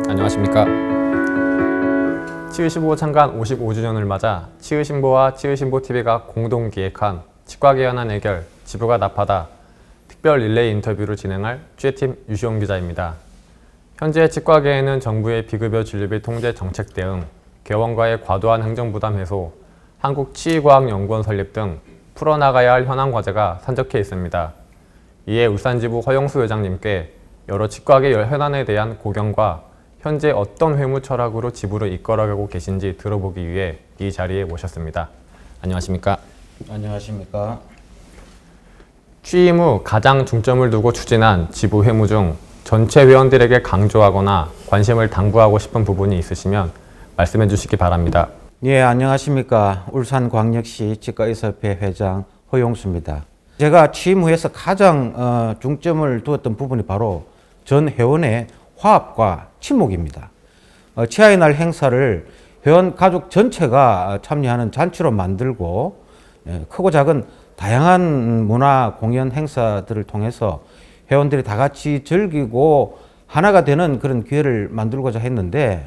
안녕하십니까. 치의신보 창간 55주년을 맞아 치의신보와 치의신보TV가 공동 기획한 치과개연한 해결, 지부가 나파다 특별 릴레이 인터뷰를 진행할 취재팀 유시용 기자입니다. 현재 치과계에는 정부의 비급여 진료비 통제 정책 대응, 개원과의 과도한 행정부담 해소, 한국치의과학연구원 설립 등 풀어나가야 할 현안 과제가 산적해 있습니다. 이에 울산지부 허영수 회장님께 여러 치과계 현안에 대한 고견과 현재 어떤 회무 철학으로 지부를 이끌어가고 계신지 들어보기 위해 이 자리에 모셨습니다. 안녕하십니까? 안녕하십니까? 취임 후 가장 중점을 두고 추진한 지부 회무 중 전체 회원들에게 강조하거나 관심을 당부하고 싶은 부분이 있으시면 말씀해 주시기 바랍니다. 예, 안녕하십니까? 울산광역시 치과의사협회 회장 허용수입니다. 제가 취임 후에서 가장 중점을 두었던 부분이 바로 전 회원의 화합과 친목입니다. 치아의 날 행사를 회원 가족 전체가 참여하는 잔치로 만들고 크고 작은 다양한 문화 공연 행사들을 통해서 회원들이 다 같이 즐기고 하나가 되는 그런 기회를 만들고자 했는데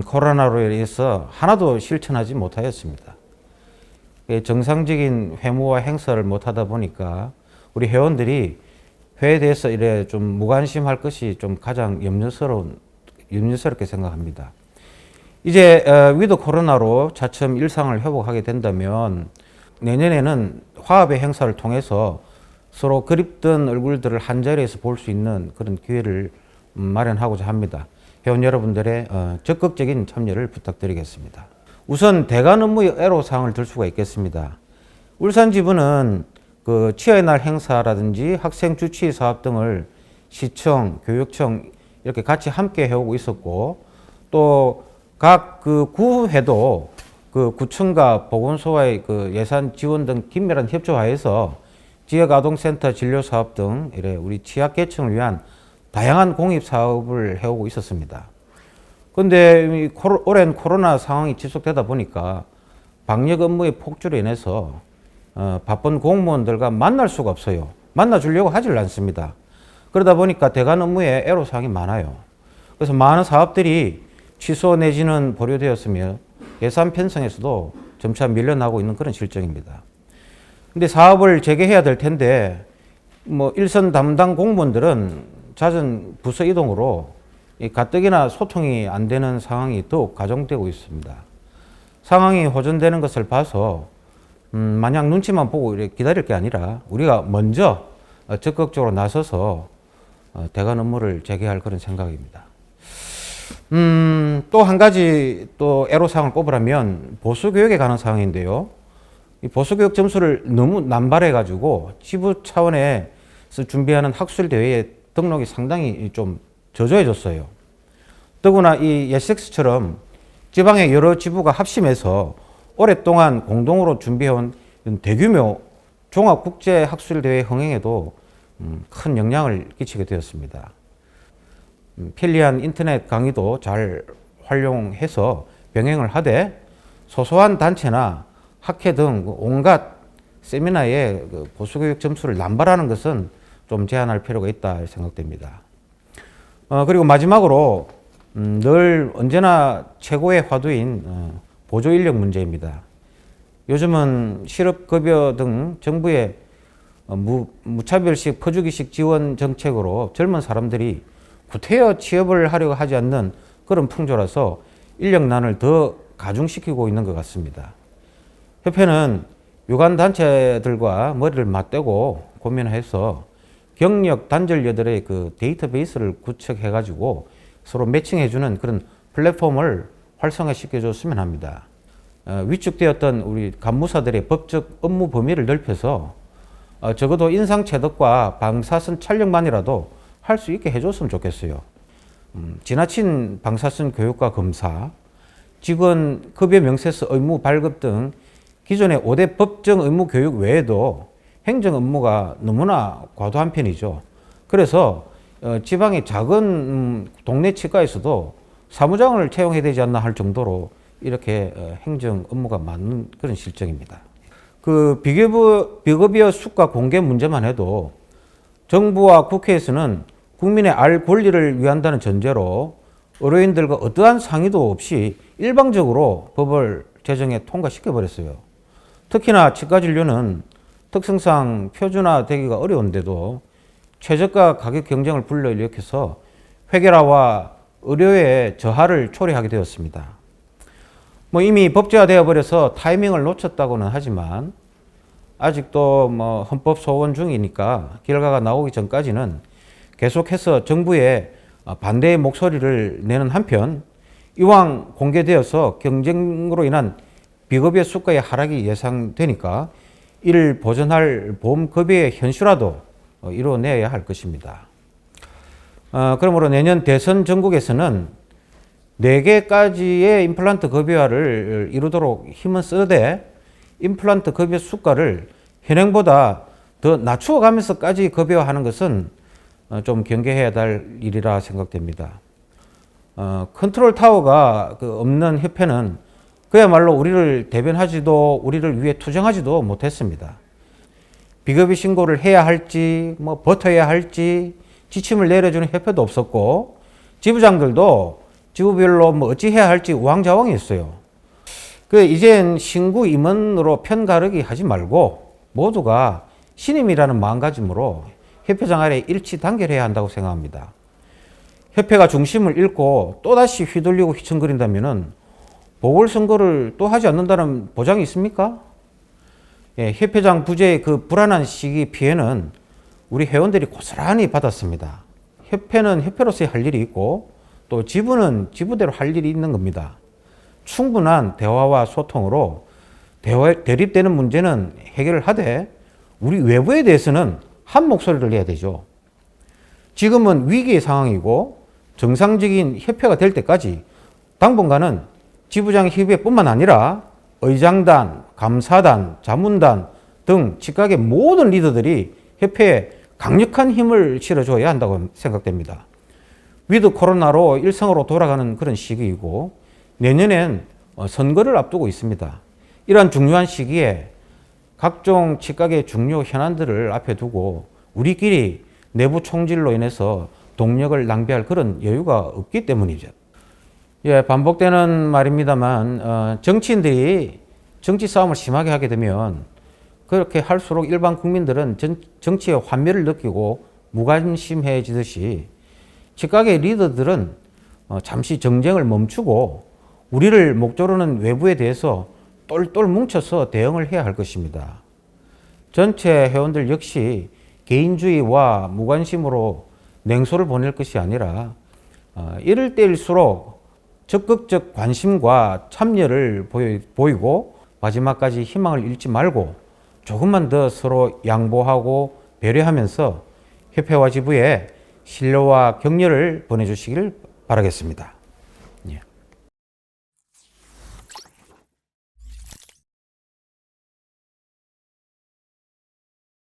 코로나로 인해서 하나도 실천하지 못하였습니다. 정상적인 회무와 행사를 못하다 보니까 우리 회원들이 회에 대해서 이래 좀 무관심할 것이 좀 가장 염려스럽게 생각합니다. 이제 위드 코로나로 차츰 일상을 회복하게 된다면 내년에는 화합의 행사를 통해서 서로 그립던 얼굴들을 한자리에서 볼 수 있는 그런 기회를 마련하고자 합니다. 회원 여러분들의 적극적인 참여를 부탁드리겠습니다. 우선 대관 업무의 애로사항을 들 수가 있겠습니다. 울산지부는 그 치아의 날 행사라든지 학생 주치의 사업 등을 시청, 교육청 이렇게 같이 함께 해오고 있었고 또 각 그 구회도 그 구청과 보건소와의 그 예산 지원 등 긴밀한 협조하에서 지역아동센터 진료사업 등 이래 우리 취약계층을 위한 다양한 공익 사업을 해오고 있었습니다. 그런데 오랜 코로나 상황이 지속되다 보니까 방역 업무의 폭주로 인해서 바쁜 공무원들과 만날 수가 없어요. 만나주려고 하질 않습니다. 그러다 보니까 대관 업무에 애로사항이 많아요. 그래서 많은 사업들이 취소 내지는 보류되었으며 예산 편성에서도 점차 밀려나고 있는 그런 실정입니다. 근데 사업을 재개해야 될 텐데 일선 담당 공무원들은 잦은 부서 이동으로 가뜩이나 소통이 안 되는 상황이 더욱 가중되고 있습니다. 상황이 호전되는 것을 봐서 마냥 눈치만 보고 이렇게 기다릴 게 아니라 우리가 먼저 적극적으로 나서서 대관 업무를 재개할 그런 생각입니다. 또 한 가지 또 애로사항을 꼽으라면 보수교육에 관한 사항인데요. 이 보수교육 점수를 너무 남발해가지고 지부 차원에서 준비하는 학술대회에 등록이 상당히 좀 저조해졌어요. 더구나 이 예스엑스처럼 지방의 여러 지부가 합심해서 오랫동안 공동으로 준비해온 대규모 종합국제학술대회 흥행에도 큰 영향을 끼치게 되었습니다. 편리한 인터넷 강의도 잘 활용해서 병행을 하되 소소한 단체나 학회 등 온갖 세미나에 보수교육 점수를 남발하는 것은 좀 제한할 필요가 있다 생각됩니다. 그리고 마지막으로 늘 언제나 최고의 화두인 보조 인력 문제입니다. 요즘은 실업급여 등 정부의 무차별식 퍼주기식 지원 정책으로 젊은 사람들이 구태여 취업을 하려고 하지 않는 그런 풍조라서 인력난을 더 가중시키고 있는 것 같습니다. 협회는 유관단체들과 머리를 맞대고 고민해서 경력 단절녀들의 그 데이터베이스를 구축해가지고 서로 매칭해주는 그런 플랫폼을 활성화시켜줬으면 합니다. 위축되었던 우리 간무사들의 법적 업무 범위를 넓혀서 적어도 인상체득과 방사선 촬영만이라도 할 수 있게 해줬으면 좋겠어요. 지나친 방사선 교육과 검사, 직원 급여 명세서 의무 발급 등 기존의 5대 법정 의무 교육 외에도 행정 업무가 너무나 과도한 편이죠. 그래서 지방의 작은 동네 치과에서도 사무장을 채용해야 되지 않나 할 정도로 이렇게 행정 업무가 많은 그런 실정입니다. 그 비급여 수가 공개 문제만 해도 정부와 국회에서는 국민의 알 권리를 위한다는 전제로 의료인들과 어떠한 상의도 없이 일방적으로 법을 제정해 통과시켜버렸어요. 특히나 치과진료는 특성상 표준화되기가 어려운데도 최저가 가격 경쟁을 불러일으켜서 회계라와 의료의 저하를 초래하게 되었습니다. 이미 법제화되어 버려서 타이밍을 놓쳤다고는 하지만 아직도 헌법 소원 중이니까 결과가 나오기 전까지는 계속해서 정부에 반대의 목소리를 내는 한편 이왕 공개되어서 경쟁으로 인한 비급여 수가의 하락이 예상되니까 이를 보전할 보험급여의 현실화도 이루어내야 할 것입니다. 그러므로 내년 대선 전국에서는 4개까지의 임플란트 급여화를 이루도록 힘은 쓰되 임플란트 급여 수가를 현행보다 더 낮추어가면서까지 급여화하는 것은 좀 경계해야 할 일이라 생각됩니다. 컨트롤 타워가 없는 협회는 그야말로 우리를 대변하지도 우리를 위해 투쟁하지도 못했습니다. 비급여 신고를 해야 할지 버텨야 할지 지침을 내려주는 협회도 없었고 지부장들도 지부별로 어찌해야 할지 우왕좌왕이었어요. 이젠 신구 임원으로 편가르기 하지 말고 모두가 신임이라는 마음가짐으로 협회장 아래 일치 단결해야 한다고 생각합니다. 협회가 중심을 잃고 또다시 휘둘리고 휘청거린다면 보궐선거를 또 하지 않는다는 보장이 있습니까? 협회장 부재의 그 불안한 시기 피해는 우리 회원들이 고스란히 받았습니다. 협회는 협회로서의 할 일이 있고 또 지부는 지부대로 할 일이 있는 겁니다. 충분한 대화와 소통으로 대립되는 문제는 해결을 하되 우리 외부에 대해서는 한 목소리를 내야 되죠. 지금은 위기의 상황이고 정상적인 협회가 될 때까지 당분간은 지부장 협의회뿐만 아니라 의장단, 감사단, 자문단 등 직각의 모든 리더들이 협회에 강력한 힘을 실어줘야 한다고 생각됩니다. 위드 코로나로 일상으로 돌아가는 그런 시기이고 내년엔 선거를 앞두고 있습니다. 이러한 중요한 시기에 각종 직각의 중요 현안들을 앞에 두고 우리끼리 내부 총질로 인해서 동력을 낭비할 그런 여유가 없기 때문이죠. 반복되는 말입니다만 정치인들이 정치 싸움을 심하게 하게 되면 그렇게 할수록 일반 국민들은 정치의 환멸을 느끼고 무관심해지듯이 직각의 리더들은 잠시 정쟁을 멈추고 우리를 목조르는 외부에 대해서 똘똘 뭉쳐서 대응을 해야 할 것입니다. 전체 회원들 역시 개인주의와 무관심으로 냉소를 보낼 것이 아니라 이럴 때일수록 적극적 관심과 참여를 보이고 마지막까지 희망을 잃지 말고 조금만 더 서로 양보하고 배려하면서 협회와 지부에 신뢰와 격려를 보내주시길 바라겠습니다.